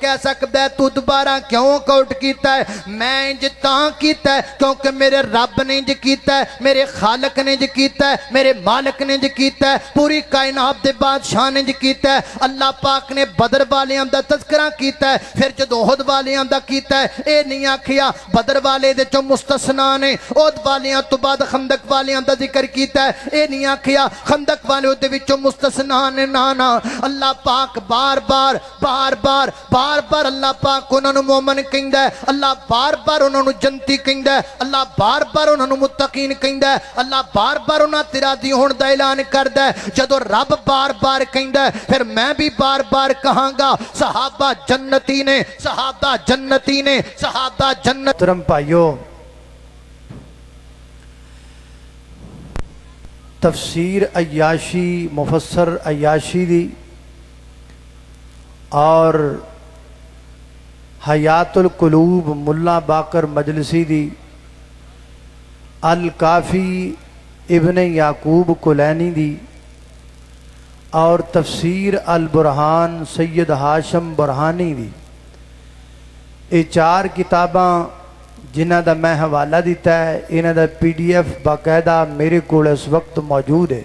کہہ سکتا ہے تو دوبارہ کیوں کوٹ کیتا ہے؟ میں انج تاں کیتا ہے کیونکہ میرے رب نے انج کیتا ہے، میرے خالق نے انج کیتا ہے، میرے مالک نے انج کیتا ہے، پوری کائنات دے بادشاہ نے انج کیتا ہے۔ اللہ پاک نے بدر والیاں دا تذکرہ کیتا ہے، پھر جدو احد والیاں دا کیتا ہے، اے نہیں آکھیا بدر والے دے چوں مستثنا نے، احد والیاں تو بعد خندق والیاں دا ذکر کیتا ہے، اے نہیں آکھیا خندق والے دے وچوں مستثنا نے، نانا اللہ پاک بار بار اللہ پاک انہوں نے مومن کہندا ہے، اللہ بار بار انہوں نے جنتی کہندا ہے، اللہ بار بار انہوں نے متقین کہندا ہے، اللہ بار بار انہوں نے راضی ہون دا اعلان کردا ہے۔ جدو رب بار بار کہندا ہے پھر میں بھی بار بار کہاں گا صحابہ جنتی نے، صحابہ جنتی نے، صحابہ جنت۔ محترم بھائیو، تفسیر عیاشی مفسر عیاشی دی اور حیات القلوب ملا باقر مجلسی دی، الکافی ابن یعقوب کلینی دی، اور تفسیر البرہان سید ہاشم برہانی دی، یہ چار کتاباں جنہ دا میں حوالہ دیتا ہے، انہ دا PDF باقاعدہ میرے کول اس وقت موجود ہے۔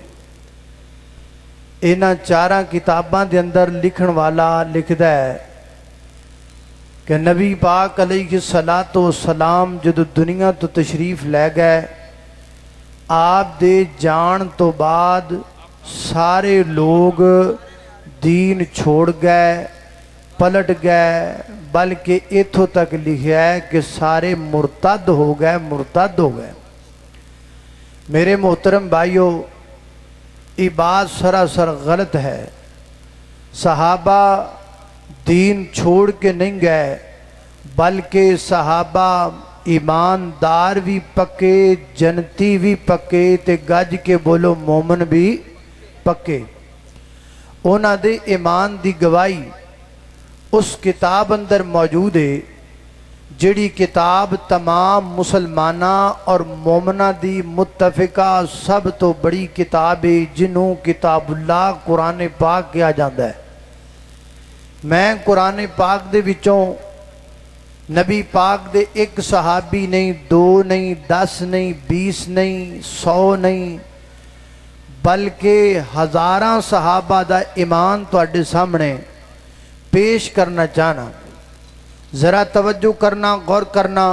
انہ چاراں کتاباں دے اندر لکھن والا لکھدا ہے کہ نبی پاک علیہ السلام جدو دنیا تو تشریف لے گئے، آپ دے جان تو بعد سارے لوگ دین چھوڑ گئے، پلٹ گئے، بلکہ اتھوں تک لکھا ہے کہ سارے مرتد ہو گئے۔ میرے محترم بھائیو، یہ بات سراسر غلط ہے۔ صحابہ دین چھوڑ کے نہیں گئے، بلکہ صحابہ ایماندار بھی پکے، جنتی بھی پکے، تے گج کے بولو مومن بھی پکے۔ انہاں دے ایمان دی گواہی اس کتاب اندر موجود ہے، جڑی کتاب تمام مسلمانہ اور مومنہ دی متفقہ سب تو بڑی کتاب ہے، جنہوں کتاب اللہ قرآن پاک کیا جاندہ ہے۔ میں قرآن پاک دے وچوں نبی پاک دے ایک صحابی نہیں، 2 نہیں، 10 نہیں، 20 نہیں، 100 نہیں، بلکہ ہزاراں صحابہ دا ایمان تو اڈے سامنے پیش کرنا چاہنا۔ ذرا توجہ کرنا، غور کرنا۔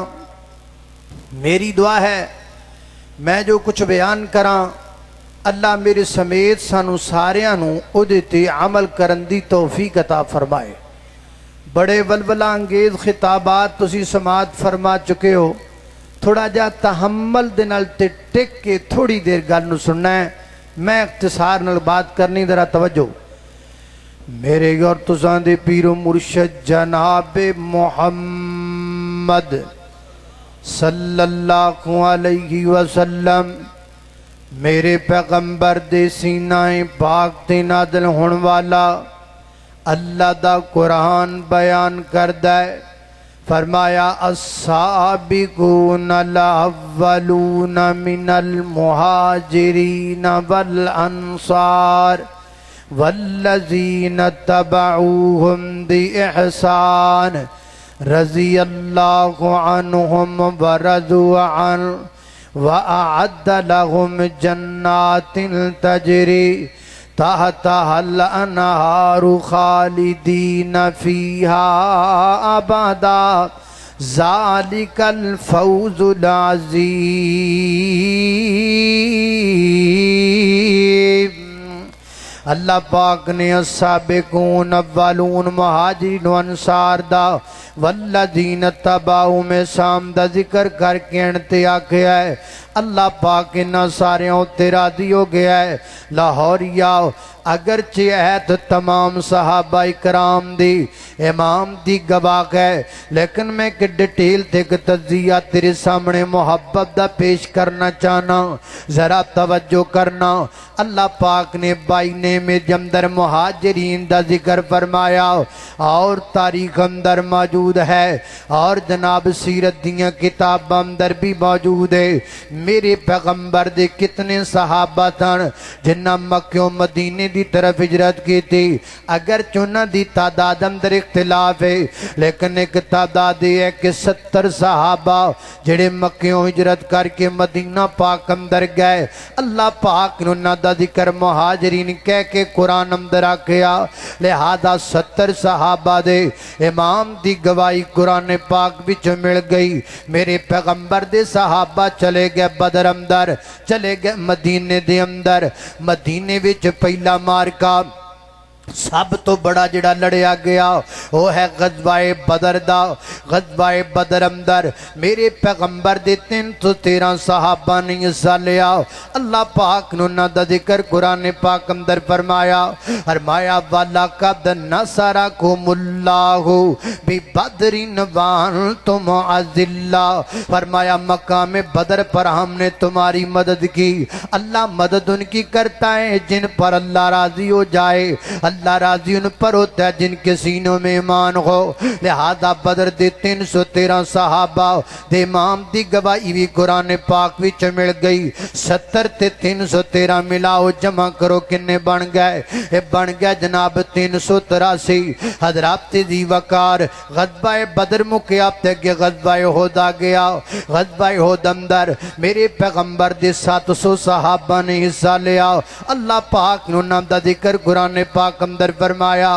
میری دعا ہے میں جو کچھ بیان کراں، اللہ میرے سمیت سانو ساریانو اودے تے عمل کرن دی توفیق عطا فرمائے۔ بڑے ولولہ انگیز خطابات تسی سماعت فرما چکے ہو، تھوڑا جا تحمل دے نال تے ٹک کے تھوڑی دیر گل نو سننا ہے، میں اختصار نال بات کرنی، ذرا توجہ۔ میرے اور تساں دے پیر و مرشد جناب محمد صلی اللہ علیہ وسلم، میرے پیغمبر دے سینہ پاک تے نازل ہون والا اللہ دا قرآن بیان کردہ ہے۔ فرمایا السابقون الاولون من المہاجرین والانصار والذین تبعوہم بإحسان رضی اللہ عنہم ورضوا عنہ وَأَعَدَّ لَهُمْ جَنَّاتٍ تَجْرِي تَحْتَهَا الْأَنْهَارُ خَالِدِينَ فِيهَا أَبَدًا ذَلِكَ الْفَوْزُ الْعَظِيمُ۔ اللہ پاک نے السابقون اولون مہاجرین و انصار دا والذین تبعوا میں سام دا ذکر کر کے انتے آکھیا ہے۔ اللہ پاک انہاں ساریوں تے راضی ہو گیا ہے۔ لاہوریہ اگرچہ عہد تمام صحابہ اکرام دی امام دی گواہ ہے، لیکن میں کہ ڈیٹیل تے تجزیہ تیرے سامنے محبت دا پیش کرنا چاہنا، ذرا توجہ کرنا۔ اللہ پاک نے بائنے میں جمدر مہاجرین دا ذکر فرمایا، اور تاریخ اندر موجود ہے، اور جناب سیرت دیاں کتاب اندر بھی موجود ہے۔ میرے پیغمبر دے کتنے صحابہ تھن جنہ مکیوں مدینے دی طرف ہجرت کی تھی اگر چونہ دی تعداد اندر اختلاف ہے لیکن ایک تعداد ہے کہ 70 صحابہ جڑے مکیوں ہجرت کر کے مدینہ پاک اندر گئے اللہ پاک نے انہاں دا ذکر مہاجرین کہہ کے قرآن اندر آکیا لہذا 70 صحابہ دے امام دی گواہی قرآن پاک بچ مل گئی میرے پیغمبر دے صحابہ چلے گئے بدر اندر چلے گئے مدینے دے اندر مدینے وچ پہلا مارکا سب تو بڑا جڑا لڑیا گیا وہ ہے غزوہ بدر دا غزوہ بدر اندر میرے پیغمبر دے 313 صحابہ نے حصہ لیا اللہ پاک نے انہاں دا ذکر قرآن پاک اندر فرمایا وَلَقَدْ نَصَرَكُمُ اللَّهُ بِبَدْرٍ وَأَنْتُمْ أَذِلَّةٌ فرمایا مقام بدر پر ہم نے تمہاری مدد کی اللہ مدد ان کی کرتا ہے جن پر اللہ راضی ہو جائے اللہ راضی ان پر ہوتا ہے جن کے سینوں میں ایمان ہو لہذا بدر دے 313 صحابہ دے امام دی گواہی بھی قرآن پاک وچ مل گئی 70 تے 313 ملاؤ جمع کرو کنے بن گئے جناب 383 حضرات دی وقار غزوہ بدر مکیا تے کہ غزوہ احد آ گیا غزوہ احد اندر میرے پیغمبر دے 700 صحابہ نے حصہ لیا اللہ پاک نے انہاں دا ذکر قرآن پاک اندر فرمایا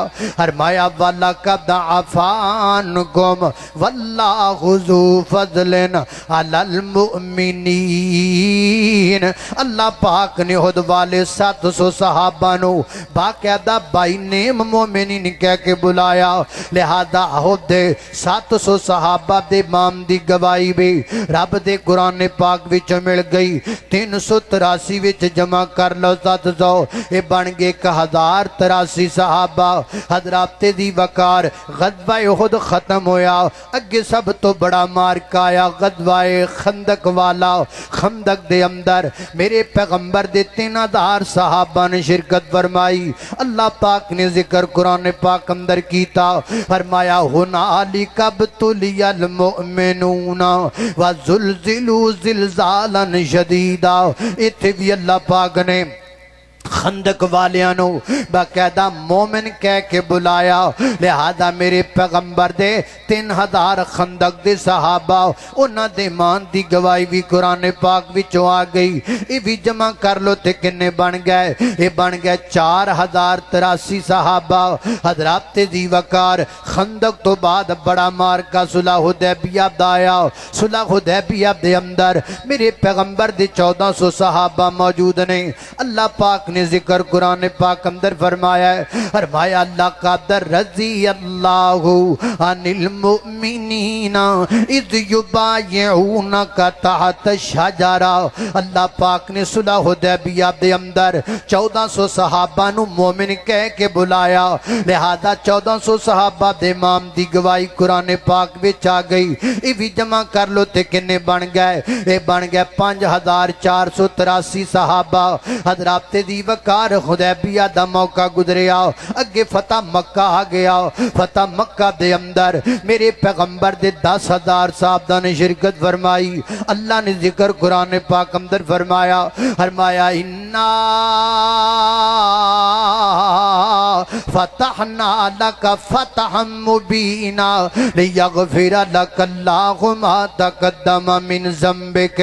وَلَقَدْ عَفَا عَنْكُمْ وَاللَّهُ ذُو فَضْلٍ عَلَى الْمُؤْمِنِينَ اللہ پاک نے احد والے 700 صحابہ نو باقاعدہ بائی نیم مومنین کہہ کے بلایا لہذا احد دے 700 صحابہ دے امام دی گواہی بھی رب دے قرآن پاک وچ مل گئی 383 وچ جمع کر لو 700 اے بن گئے 1083 صحابہ حضرات دی وقار غزوہ احد ختم ہویا اگے سب تو بڑا مارکہ آیا غزوہ خندق والا خندق دے اندر میرے پیغمبر دے 3000 صحابہ نے شرکت فرمائی اللہ پاک نے ذکر قرآن پاک اندر کیتا فرمایا ہنالک ابتلی المؤمنون وزلزلوا زلزالا شدیدا اتھے بھی اللہ پاک نے خندق والیانو باقاعدہ مومن کہہ کے بلایا لہذا میرے پیغمبر دے 3000 خندق دے صحابہ انہاں دے مان دی گواہی بھی قرآن پاک وچوں آ گئی یہ بھی جمع کر لو تے کنے بن گئے یہ بن گئے 4083 صحابہ حضرات دی وقار خندق تو بعد بڑا مارکہ صلح حدیبیہ دایا صلح حدیبیہ دے اندر میرے پیغمبر دے 1400 صحابہ موجود نے اللہ پاک نے ذکر قرآن پاک اندر فرمایا لقد رضی اللہ عن المؤمنین اذ یبایعونک تحت الشجرہ اللہ پاک نے صلح حدیبیہ دے اندر 1400 صحابہ نو مومن کہہ کے بلایا لہذا 1400 صحابہ دے امام دی گواہی قرآن پاک وچ آ گئی یہ بھی جمع کر لو تے کنے بن گئے یہ بن گئے 5483 صحابہ حضرات دی وقار حدیبیہ دا موقع گزریا اگے فتح مکہ آ گیا فتح مکہ دے اندر میرے پیغمبر دے 10,000 صحابہ نے شرکت فرمائی اللہ نے ذکر قرآن پاک اندر فرمایا اِنَّا فتحنا لك فتحا مبینا لیغفر لك اللہ ما تقدم من ذنبك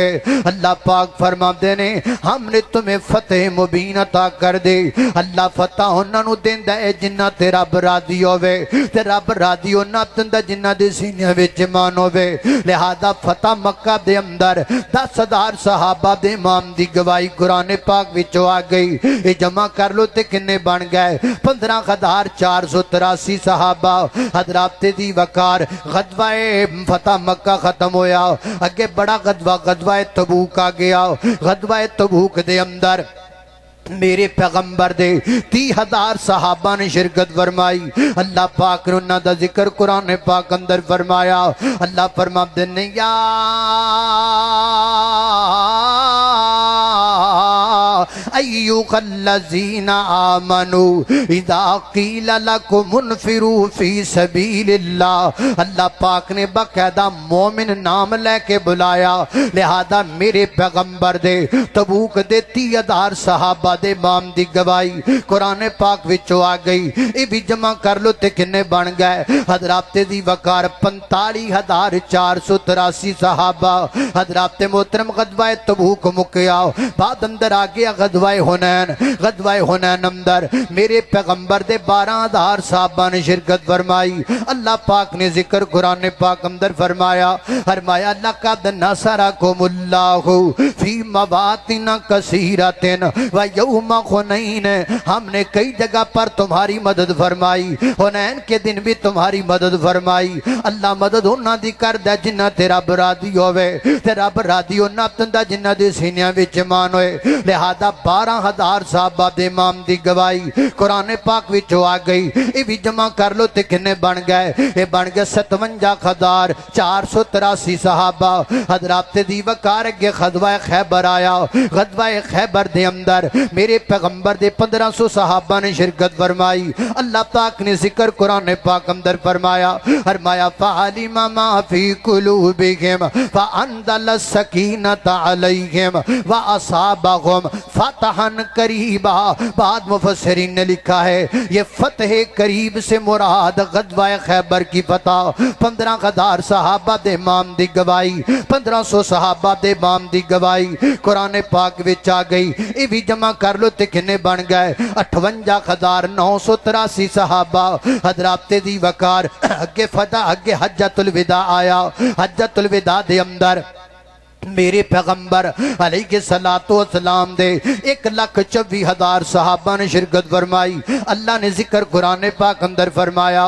اللہ پاک فرما دینے ہم نے تمہیں فتح مبین عطا کر دے اللہ فتح انہوں نے دیندہ ہے جنہ تے رب راضی ہوئے تے رب راضی ہونا تندہ جنہ دے سینے وچ ایمان ہوئے لہذا فتح مکہ دے اندر 10,000 صحابہ دے امام دی گواہی قرآن پاک وچوں آ گئی یہ جمع کر لو تے کنے بن گئے 15,483 صحابہ حضرات دی وقار غزوہ فتح مکہ ختم ہویا اگے بڑا غزوہ تبوک آ گیا غزوہ تبوک دے اندر میرے پیغمبر دے 30,000 صحابہ نے شرکت فرمائی اللہ پاک نے انہاں دا ذکر قرآن پاک اندر فرمایا اللہ فرماتے ہیں یا ایھا الذین آمنوا اذا قیل لکم انفروا فی سبیل اللہ۔ اللہ پاک نے باقاعدہ مومن نام لے کے بلایا، لہذا میرے پیغمبر دے تبوک دے 30,000 صحابہ دے امام دی گواہی قرآن پاک وچوں آ گئی۔ یہ بھی جمع کر لو تے کنے بن گئے حضرات دی وقار 45,483 صحابہ۔ حضرات محترم غزوہ تبوک مکیا، بعد اندر آ گیا غزوہ حنین۔ غزوہ حنین اندر میرے پیغمبر دے 12,000 صحابہ نے شرکت فرمائی۔ اللہ پاک نے ذکر قرآن پاک اندر فرمایا لَقَدْ نَصَرَكُمُ اللَّهُ فِي مَوَاطِنَ كَثِيرَةٍ وَيَوْمَ حُنَيْنٍ، ہم نے کئی جگہ پر تمہاری مدد فرمائی، حنین کے دن بھی تمہاری مدد فرمائی۔ اللہ مدد ہونا دی کر دے جنہ تیرا برادی ہوئے، تیرا برادی ہونا تندہ جنہ دے سینیاں وچ ایمان ہوئے۔ لہذا 12,000 صحابہ دے امام دی گواہی قرآن پاک وچوں آ گئی۔ یہ بھی جمع کر لو تے کنے بن گئے، یہ بن گئے 57,483 صحابہ۔ حضرات دی وقار کے غزوہ خیبر آیا۔ غزوہ خیبر دے اندر میرے پیغمبر دے 1500 صحابہ نے شرکت فرمائی۔ اللہ پاک نے ذکر قرآن پاک اندر فرمایا فَعَلِمَ مَا فِي قُلُوبِهِمْ فَأَنزَلَ السَّكِينَةَ عَلَيْهِمْ وَأَصَابَهُمْ فَتْحًا قَرِيبًا۔ بعد مفسرین نے لکھا ہے یہ فتح قریب سے مراد غزوہ خیبر کی فتح۔ 15,000 صحابہ دے امام دی گواہی، 1500 صحابہ دے امام دی گواہی قرآن پاک وچ آ گئی۔ یہ بھی جمع کر لو تے کنے بن گئے 58,983 صحابہ۔ حضرات دی وقار اگے فتح اگے حجۃ الوداع آیا۔ حجۃ الوداع دے اندر میرے پیغمبر علیہ السلام دے 1,24,000 صحابہ نے شرکت فرمائی۔ اللہ نے ذکر قرآن پاک اندر فرمایا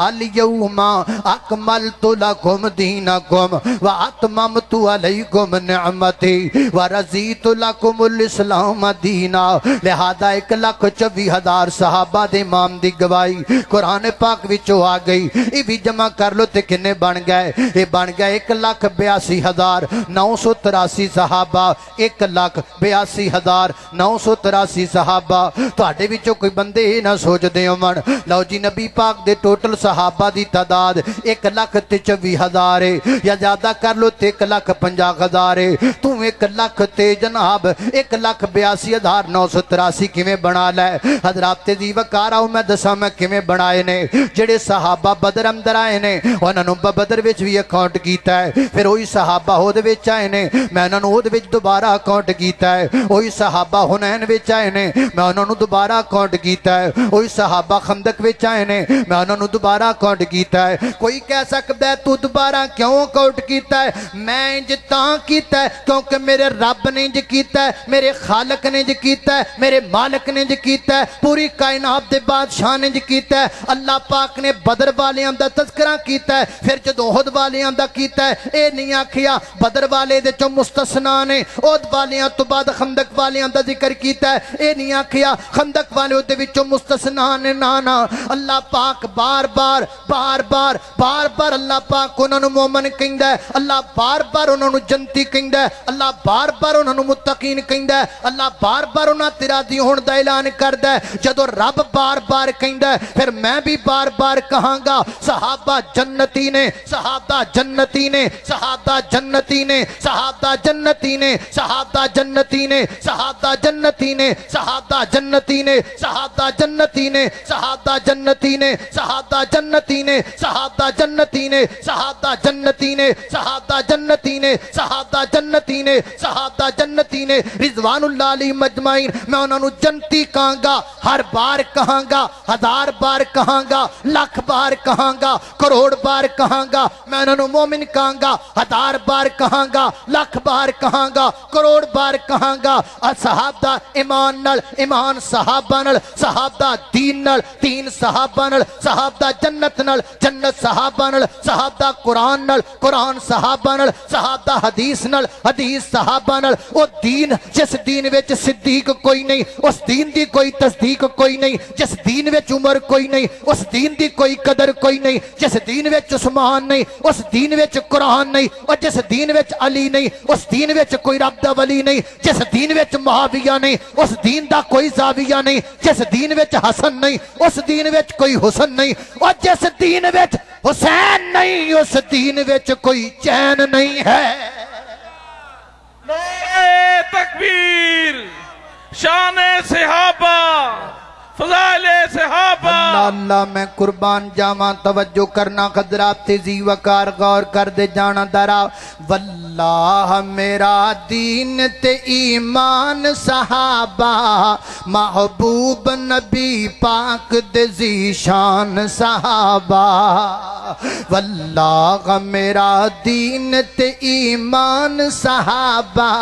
الیوم اکملت لکم دینکم واتممت علیکم نعمتی ورضیت لکم الاسلام دینا۔ لہذا 1,24,000 صحابہ دے امام دی گواہی قرآن پاک وچوں آ گئی۔ یہ بھی جمع کر لو تے کنے بن گئے، یہ بن گئے 1,82,983 صحابہ۔ 1,82,983 صحابہ۔ تواڈے وچوں کوئی بندے نہ سوچ دے ہون لو جی نبی پاک دے ٹوٹل صحابہ دی تعداد 1,23,000 ہے، یا زیادہ کر لو تے 1,50,000 ہے۔ تو 1,00,000 تے جناب 1,82,983 کیویں بنا لے؟ حضرات دی وقار آؤ میں دساں میں کیویں بنائے نے۔ جڑے صحابہ بدر اندر آئے نے انہاں نوں بدر وچ بھی اکاؤنٹ کیتا ہے، پھر وہی صحابہ ہود وچ آئے نے میں انہاں نوں ہود وچ دوبارہ اکاؤنٹ کیتا ہے، وہی صحابہ حنین وچ آئے نے میں انہاں نوں دوبارہ اکاؤنٹ کیتا ہے، وہی صحابہ خندق وچ آئے نے میں انہاں نوں دوبارہ اکاؤنٹ کیتا ہے۔ کوئی کہہ سکدا ہے تو دوبارہ کیوں اکاؤنٹ کیتا ہے؟ میں انج تاں کیتا ہے کیونکہ میرے رب نے انج کیتا ہے، میرے خالق نے انج کیتا ہے، میرے مالک نے انج کیتا ہے، پوری کائنات دے بادشاہ نے انج کیتا ہے۔ اللہ پاک نے بدر والیاں دا تذکرہ کیتا ہے، پھر جدوں احد والیاں دا کیتا ہے اے نہیں آکھیا بدر والے دے چوں مستثنا نے، احد والیاں تو بعد خندق والیاں دا ذکر کیتا ہے، اے نہیں آکھیا خندق والے دے وچوں مستثنا نے۔ نانا اللہ پاک بار بار اللہ پاک انہاں نوں مومن کہندا ہے، اللہ بار بار انہاں نوں جنتی کہندا ہے، اللہ بار بار انہاں نوں متقین کہندا ہے، اللہ بار بار انہاں تے راضی ہون دا اعلان کردا ہے۔ جدوں رب بار بار کہندا ہے پھر میں بھی بار بار کہاں گا صحابہ جنتی نے، صحابہ جنتی نے، صحابہ جنتی نے، صحابہ جنتی نے، صحابہ جنتی نے، صحابہ جنتی نے، صحابہ جنتی نے، صحابہ جنتی نے، صحابہ جنتی نے، صحابہ جنتی نے، صحابہ جنتی نے، صحابہ جنتی نے، صحابہ جنتی نے، صحابہ جنتی نے، صحابہ جنتی نے رضوان اللہ علیہم اجمعین۔ میں انہاں نوں جنتی کہاں گا، ہر بار کہاں گا، 1000 بار کہاں گا، لاکھ بار کہاں گا، کروڑ بار کہاں گا۔ میں انہاں نوں مومن کہاں گا، 1000 بار کہاں گا، لاکھ بار کہاں گا، کروڑ بار کہاں گا۔ صحابہ ایمان نال ایمان، صحابہ نال صحابہ دین نال دین، صحابہ نال صحابہ جنت نال جنت، صحابہ نال صحابہ قرآن نال قرآن، صحابہ نال صحابہ حدیث نال حدیث، صحابہ نال او دین جس دین وچ صدیق کوئی نہیں، اس دین دی کوئی تصدیق کوئی نہیں، جس دین وچ عمر کوئی نہیں، اس دین دی کوئی قدر کوئی نہیں، جس دین وچ عثمان نہیں، اس دین وچ قرآن نہیں، اور جس دین وچ علی نہیں، اس دین وچ کوئی رب دا ولی نہیں، جس دین وچ معاویہ نہیں اس دین دا کوئی زاویہ نہیں، جس دین وچ حسن نہیں اس دین وچ کوئی حسن نہیں، اور جس دین وچ حسین نہیں اس دین وچ کوئی چین نہیں ہے۔ نعرہ تکبیر، شان صحابہ، فضائل صحابہ۔ اللہ اللہ میں قربان جاواں، توجہ کرنا حضرات، تیزی وقار غور کر دے جانا درا۔ واللہ میرا دین تے ایمان صحابہ، محبوب نبی پاک دے ذیشان صحابہ۔ واللہ میرا دین تے ایمان صحابہ،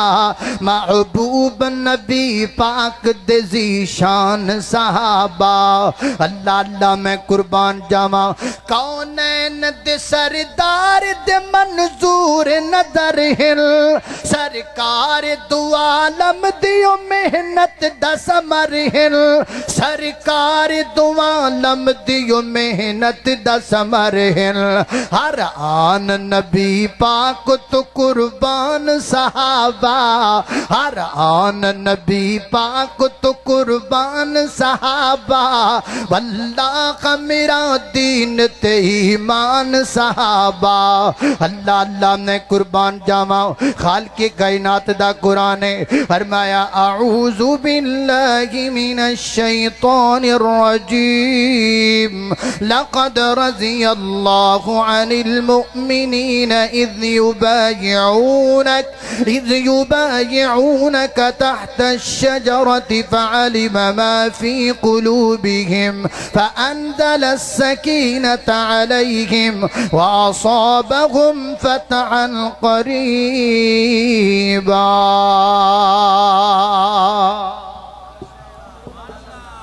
محبوب نبی پاک دے ذیشان صحابہ۔ اللہ اللہ میں قربان جاواں، کونین دے سردار دے منظور نظر ہل، سرکار دو عالم دیو محنت دا ثمر ہل، سرکار دو عالم دیو محنت دا ثمر ہل۔ ہر آن نبی پاک تو قربان صحابہ، ہر آن نبی پاک تو قربان صحابہ۔ واللہ میرا دین تے ایمان صحابہ۔ اللہ اللہ میں قربان جاواں، خالق کائنات دا قرآن ہے، فرمایا اعوذ باللہ من الشیطان الرجیم، لقد رضی اللہ عن المؤمنین اذ یبایعونک تحت الشجرة فعلم ما فی قلوبهم فأنزل السكينة عليهم وأصابهم فتحا قريبا۔